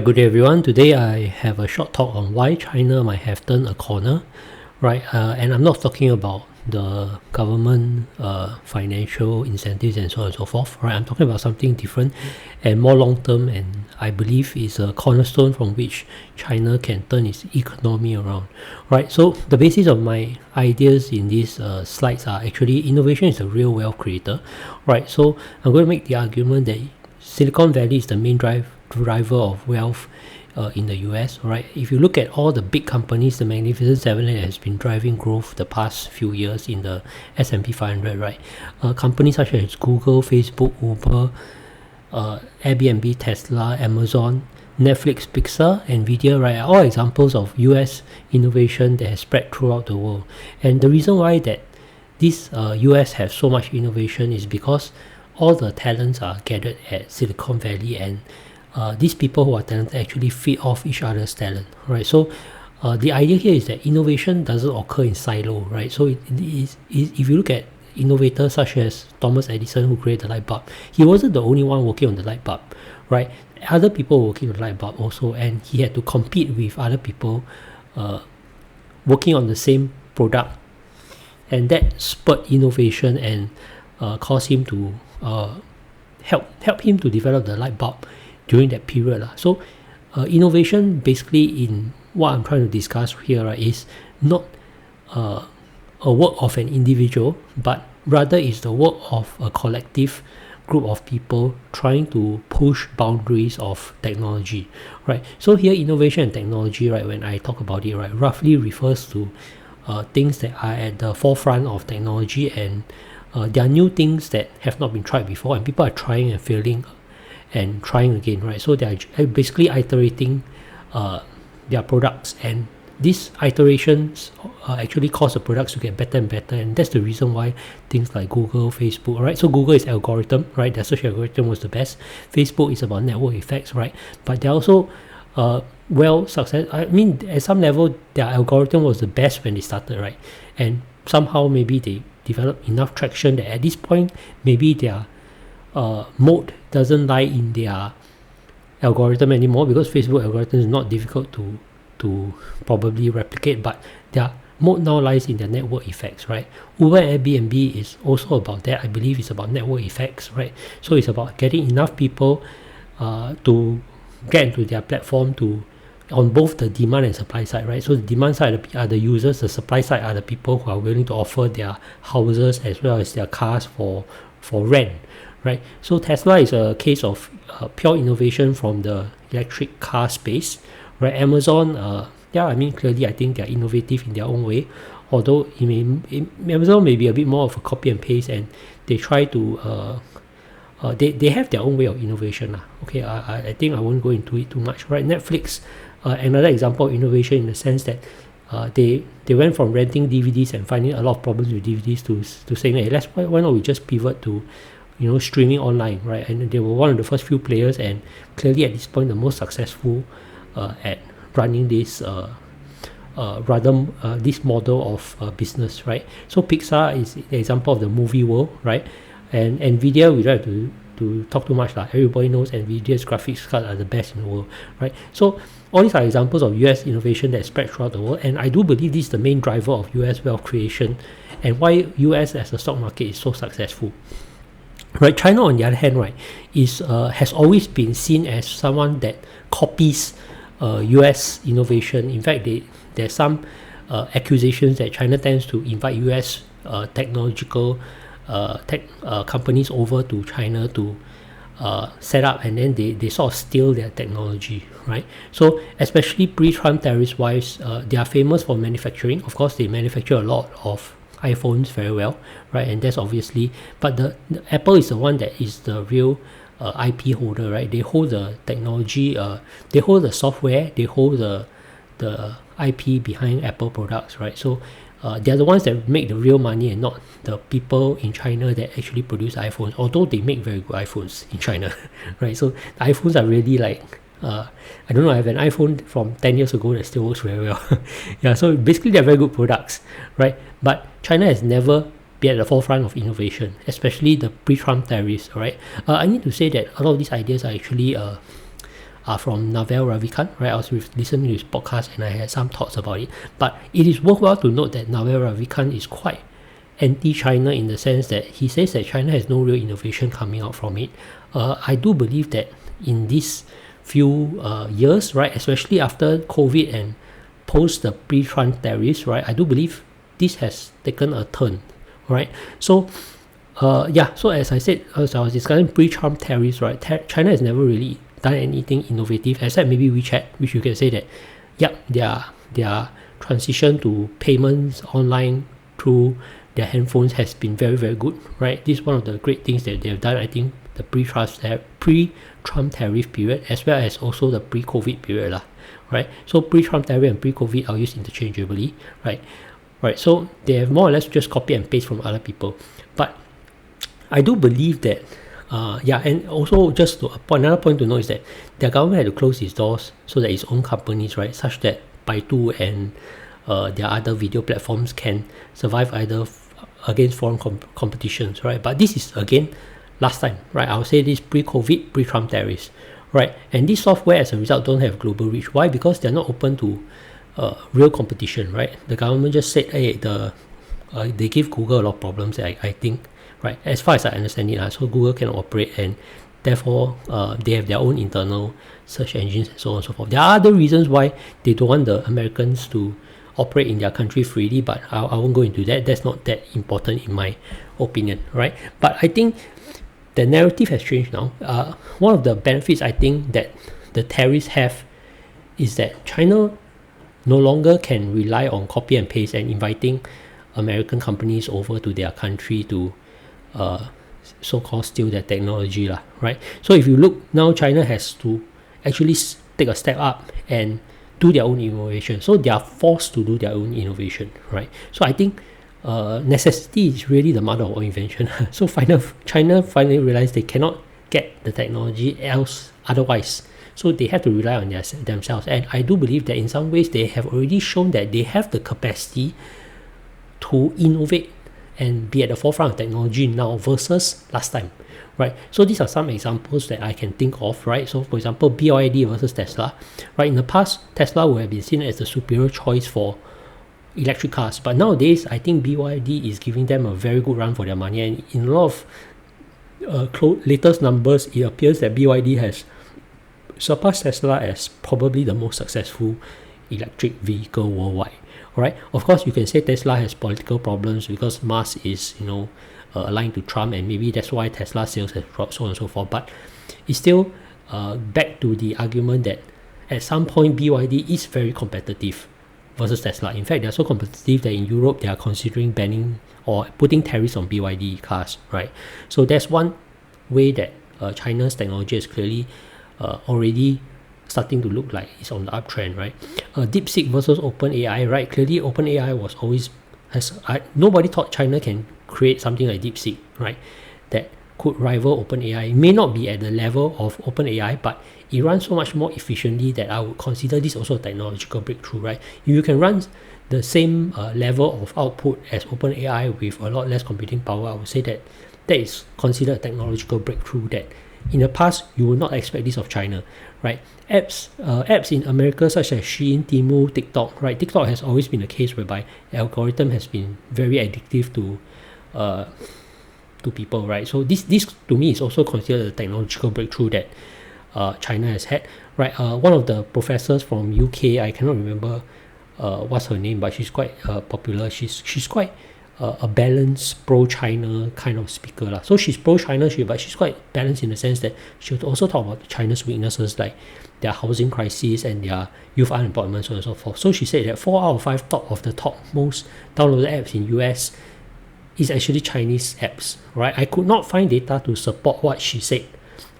Good day everyone. Today I have a short talk on why China might have turned a corner, right? And I'm not talking about the government financial incentives and so on and so forth, right? I'm talking about something different and more long term, and I believe is a cornerstone from which China can turn its economy around, right? So the basis of my ideas in these slides are actually innovation is a real wealth creator, right? So I'm going to make the argument that Silicon Valley is the main driver of wealth in the US, right? If you look at all the big companies, the Magnificent Seven has been driving growth the past few years in the S&P 500, right? Companies such as Google, Facebook, Uber, Airbnb, Tesla, Amazon, Netflix, Pixar, Nvidia, right, are all examples of US innovation that has spread throughout the world. And the reason why that this US have so much innovation is because all the talents are gathered at Silicon Valley, and these people who are talented actually feed off each other's talent, right? So the idea here is that innovation doesn't occur in silo, right? So if you look at innovators such as Thomas Edison, who created the light bulb, he wasn't the only one working on the light bulb, right? Other people were working on the light bulb also, and he had to compete with other people working on the same product, and that spurred innovation and caused him to help him to develop the light bulb during that period. So innovation basically in what I'm trying to discuss here, right, is not a work of an individual, but rather is the work of a collective group of people trying to push boundaries of technology, right? So here innovation and technology, right, when I talk about it, right, roughly refers to things that are at the forefront of technology, and there are new things that have not been tried before, and people are trying and failing and trying again, right? So they are basically iterating their products, and these iterations actually cause the products to get better and better, and that's the reason why things like Google, Facebook, right? So Google is algorithm, right? Their search algorithm was the best. Facebook is about network effects, right? But they're also I mean, at some level, their algorithm was the best when they started, right? And somehow maybe they developed enough traction that at this point, maybe their mode doesn't lie in their algorithm anymore, because Facebook algorithm is not difficult to probably replicate, but their mode now lies in their network effects, right? Uber and Airbnb is also about that. I believe it's about network effects, right? So it's about getting enough people to get into their platform on both the demand and supply side, right? So the demand side are the users, the supply side are the people who are willing to offer their houses as well as their cars for rent, right? So Tesla is a case of pure innovation from the electric car space, right? Amazon, I mean, clearly I think they're innovative in their own way, although Amazon may be a bit more of a copy and paste, and they try to they have their own way of innovation. Okay, I think I won't go into it too much, right? Netflix, another example of innovation in the sense that they went from renting DVDs and finding a lot of problems with DVDs to saying, hey, why not we just pivot to streaming online, right? And they were one of the first few players, and clearly at this point the most successful at running this this model of business, right? So Pixar is the example of the movie world, right? And Nvidia, we don't have to talk too much. Everybody knows Nvidia's graphics cards are the best in the world, right? So all these are examples of US innovation that spread throughout the world, and I do believe this is the main driver of US wealth creation and why US as a stock market is so successful. Right, China on the other hand, right, has always been seen as someone that copies US innovation. In fact, there's some accusations that China tends to invite US technological tech companies over to China to set up, and then they sort of steal their technology, right? So especially pre-Trump tariffs wise, they are famous for manufacturing. Of course, they manufacture a lot of iPhones very well, right? And that's obviously, but the Apple is the one that is the real IP holder, right? They hold the technology, they hold the software, they hold the IP behind Apple products, right? So they're the ones that make the real money, and not the people in China that actually produce iPhones, although they make very good iPhones in China, right? So the iPhones are really like, I don't know, I have an iPhone from 10 years ago that still works very well. Yeah, so basically they're very good products, right? But China has never been at the forefront of innovation, especially the pre-Trump tariffs, right? I need to say that a lot of these ideas are actually from Naval Ravikant, right? I was listening to his podcast and I had some thoughts about it. But it is worthwhile to note that Naval Ravikant is quite anti-China in the sense that he says that China has no real innovation coming out from it. I do believe that in these few years, right, especially after COVID and post the pre-Trump tariffs, right, I do believe this has taken a turn, right? So so as I said, as I was discussing pre-Trump tariffs, right, China has never really done anything innovative except maybe WeChat, which you can say that, their transition to payments online through their handphones has been very, very good, right? This is one of the great things that they've done, I think, the pre-Trump tariff period, as well as also the pre-COVID period, right? So pre-Trump tariff and pre-COVID are used interchangeably, right? So they have more or less just copy and paste from other people. But I do believe that, and also just another point to note is that their government had to close its doors so that its own companies, right, such that Baidu and their other video platforms can survive either against foreign competitions, right? But this is again last time, right? I would say this pre-COVID, pre-Trump tariffs, right? And this software as a result don't have global reach. Why? Because they're not open to real competition, right? The government just said, hey, they give Google a lot of problems, I think, right? As far as I understand it, so Google cannot operate, and therefore they have their own internal search engines and so on and so forth. There are other reasons why they don't want the Americans to operate in their country freely, but I won't go into that. That's not that important in my opinion, right? But I think the narrative has changed now. One of the benefits I think that the tariffs have is that China no longer can rely on copy and paste and inviting American companies over to their country to so-called steal their technology, right? So if you look now, China has to actually take a step up and do their own innovation. So they are forced to do their own innovation, right? So I think necessity is really the mother of all invention. So China finally realized they cannot get the technology otherwise. So they have to rely on themselves. And I do believe that in some ways they have already shown that they have the capacity to innovate and be at the forefront of technology now versus last time, right? So these are some examples that I can think of, right? So for example, BYD versus Tesla, right? In the past, Tesla would have been seen as the superior choice for electric cars, but nowadays I think BYD is giving them a very good run for their money, and in a lot of latest numbers, it appears that BYD has surpassed Tesla as probably the most successful electric vehicle worldwide. Right? Of course, you can say Tesla has political problems because Musk is, aligned to Trump, and maybe that's why Tesla sales have dropped, so on and so forth. But it's still back to the argument that at some point BYD is very competitive versus Tesla. In fact, they're so competitive that in Europe they are considering banning or putting tariffs on BYD cars. Right? So that's one way that China's technology is clearly already starting to look like it's on the uptrend, right? DeepSeek versus OpenAI, right? Clearly, OpenAI was always nobody thought China can create something like DeepSeek, right? That could rival OpenAI. It may not be at the level of OpenAI, but it runs so much more efficiently that I would consider this also a technological breakthrough, right? If you can run the same level of output as OpenAI with a lot less computing power, I would say that is considered a technological breakthrough that in the past you would not expect this of China, right? Apps in America such as Shein, Temu, TikTok, right? TikTok has always been a case whereby the algorithm has been very addictive to people, right? So this to me is also considered a technological breakthrough that China has had, right? One of the professors from UK, I cannot remember what's her name, but she's quite popular. She's quite a balanced pro-China kind of speaker. So she's pro-China, but she's quite balanced in the sense that she would also talk about China's weaknesses like their housing crisis and their youth unemployment, so on and so forth. So she said that 4 out of 5 of the top most downloaded apps in US is actually Chinese apps, right? I could not find data to support what she said,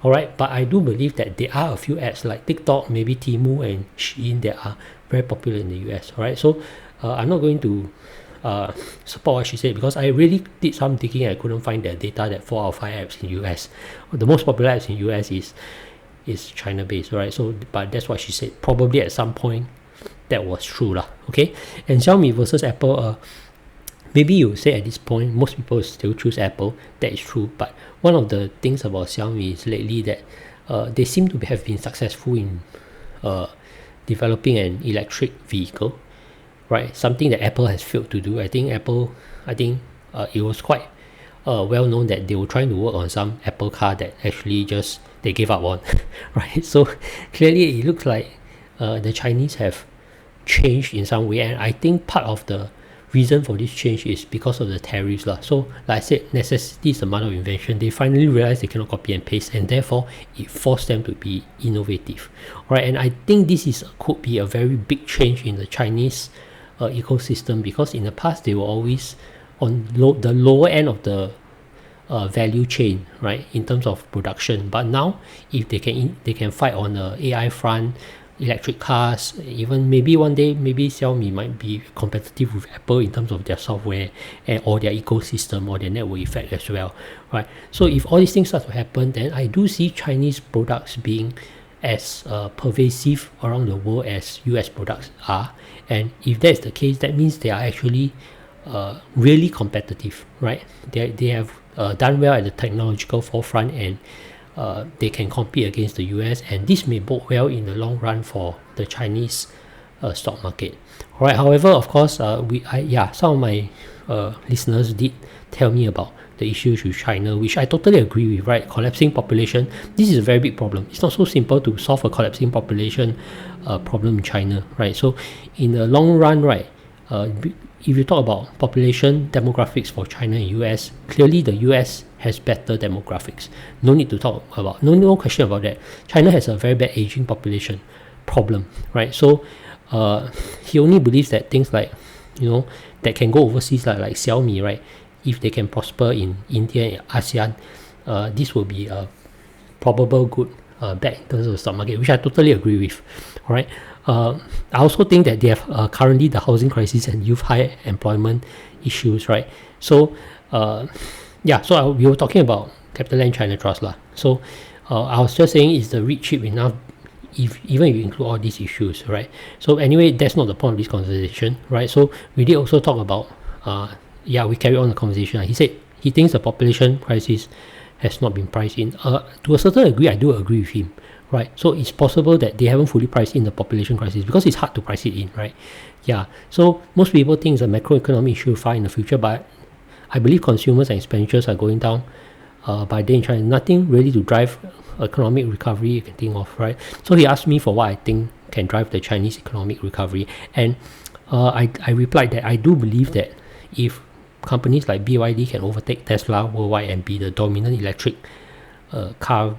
all right? But I do believe that there are a few apps like TikTok, maybe Temu and Shein that are very popular in the US, all right? So I'm not going to support what she said because I really did some digging and I couldn't find the data that 4 out of 5 apps in US, the most popular apps in US is China based, right? So but that's what she said. Probably at some point that was true lah. Okay, and Xiaomi versus Apple, maybe you say at this point most people still choose Apple. That is true, but one of the things about Xiaomi is lately that they seem to have been successful in developing an electric vehicle, right? Something that Apple has failed to do. I think it was quite well known that they were trying to work on some Apple car that actually just they gave up on, right? So clearly it looks like the Chinese have changed in some way, and I think part of the reason for this change is because of the tariffs lah. So like I said, necessity is the mother of invention. They finally realized they cannot copy and paste, and therefore it forced them to be innovative, right? And I think this could be a very big change in the Chinese ecosystem, because in the past they were always on the lower end of the value chain, right, in terms of production. But now if they can fight on the AI front, electric cars, even maybe one day maybe Xiaomi might be competitive with Apple in terms of their software or their ecosystem or their network effect as well, right? So if all these things start to happen, then I do see Chinese products being as pervasive around the world as US products are. And if that's the case, that means they are actually really competitive, right? They have done well at the technological forefront, and they can compete against the US, and this may bode well in the long run for the Chinese stock market. Alright, however, of course, some of my listeners did tell me about the issues with China, which I totally agree with, right? Collapsing population, this is a very big problem. It's not so simple to solve a collapsing population problem in China, right? So in the long run, right, if you talk about population demographics for China and US, clearly the US has better demographics. No need to talk about, no question about that. China has a very bad aging population problem, right? So he only believes that things like, that can go overseas, like Xiaomi, right? If they can prosper in India and ASEAN, this will be a probable good bet in terms of the stock market, which I totally agree with. All right. I also think that they have currently the housing crisis and youth high employment issues, right? So we were talking about CapitaLand China Trust lah. So I was just saying, is the REIT cheap enough even if you include all these issues, right? So anyway, that's not the point of this conversation, right? So we did also talk about we carry on the conversation. He said he thinks the population crisis has not been priced in. To a certain degree, I do agree with him, right? So it's possible that they haven't fully priced in the population crisis because it's hard to price it in, right? Yeah. So most people think it's a macroeconomic issue far in the future, but I believe consumers and expenditures are going down by then in China. Nothing really to drive economic recovery you can think of, right? So he asked me for what I think can drive the Chinese economic recovery, and I replied that I do believe that if companies like BYD can overtake Tesla worldwide and be the dominant electric car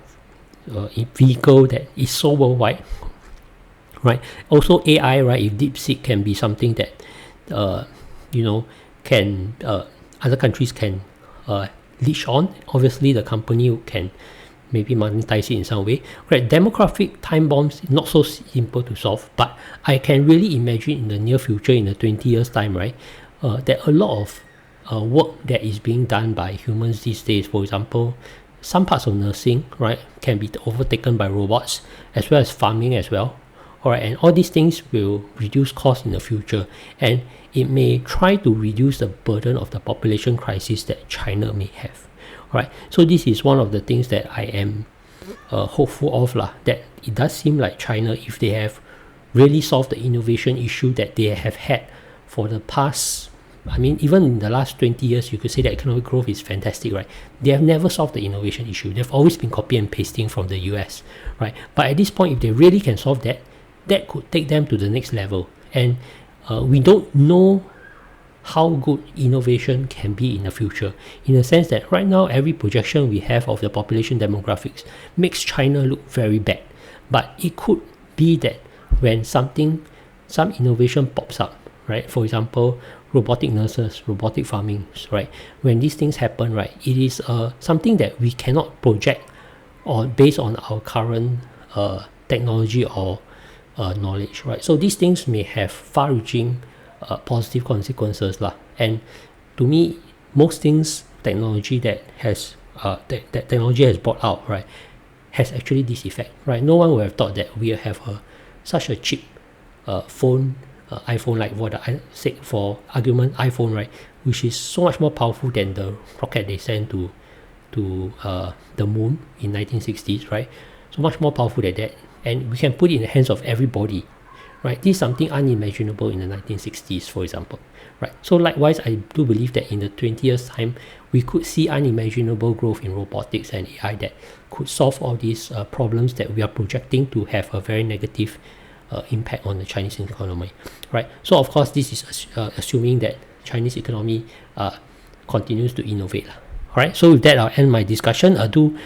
vehicle that is so worldwide, right? Also AI, right? If DeepSeek can be something that can other countries can leash on, obviously the company can maybe monetize it in some way, right? Demographic time bombs, not so simple to solve, but I can really imagine in the near future, in the 20 years time, right, that a lot of work that is being done by humans these days, for example, some parts of nursing, right, can be overtaken by robots, as well as farming as well. All right, and all these things will reduce costs in the future, and it may try to reduce the burden of the population crisis that China may have. All right, so this is one of the things that I am hopeful of lah, that it does seem like China, if they have really solved the innovation issue that they have had for the past, I mean, even in the last 20 years, you could say that economic growth is fantastic, right? They have never solved the innovation issue. They've always been copy and pasting from the US, right? But at this point, if they really can solve that, that could take them to the next level. And we don't know how good innovation can be in the future, in the sense that right now, every projection we have of the population demographics makes China look very bad. But it could be that when some innovation pops up, right? For example, robotic nurses, robotic farming, right? When these things happen, right, it is something that we cannot project based on our current technology or knowledge, right? So these things may have far-reaching positive consequences lah. And to me, most things technology that that technology has brought out, right, has actually this effect, right? No one would have thought that we have such a cheap phone, iPhone, like what I said for argument, iPhone, right, which is so much more powerful than the rocket they sent to the moon in 1960s, right? So much more powerful than that. And we can put it in the hands of everybody, right? This is something unimaginable in the 1960s, for example, right? So likewise, I do believe that in the 20 years' time, we could see unimaginable growth in robotics and AI that could solve all these problems that we are projecting to have a very negative impact on the Chinese economy, right? So of course, this is assuming that Chinese economy continues to innovate. All right, so with that, I'll end my discussion. Do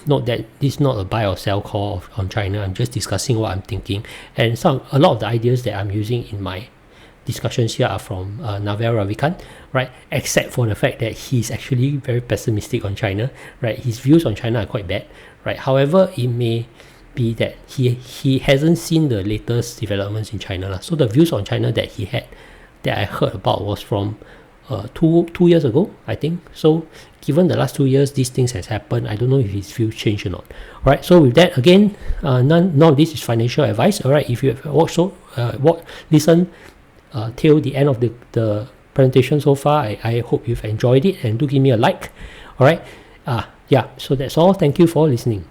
note that this is not a buy or sell call on China. I'm just discussing what I'm thinking, and a lot of the ideas that I'm using in my discussions here are from Naval Ravikant, right? Except for the fact that he's actually very pessimistic on China, right? His views on China are quite bad, right? However, it may be that he hasn't seen the latest developments in China. So the views on China that he had, that I heard about, was from 2 years ago, I think. So given the last 2 years, these things has happened. I don't know if his views changed or not. All right. So with that, again, none of this is financial advice. All right. If you have listen till the end of the presentation so far, I hope you've enjoyed it, and do give me a like. All right. Yeah. So that's all. Thank you for listening.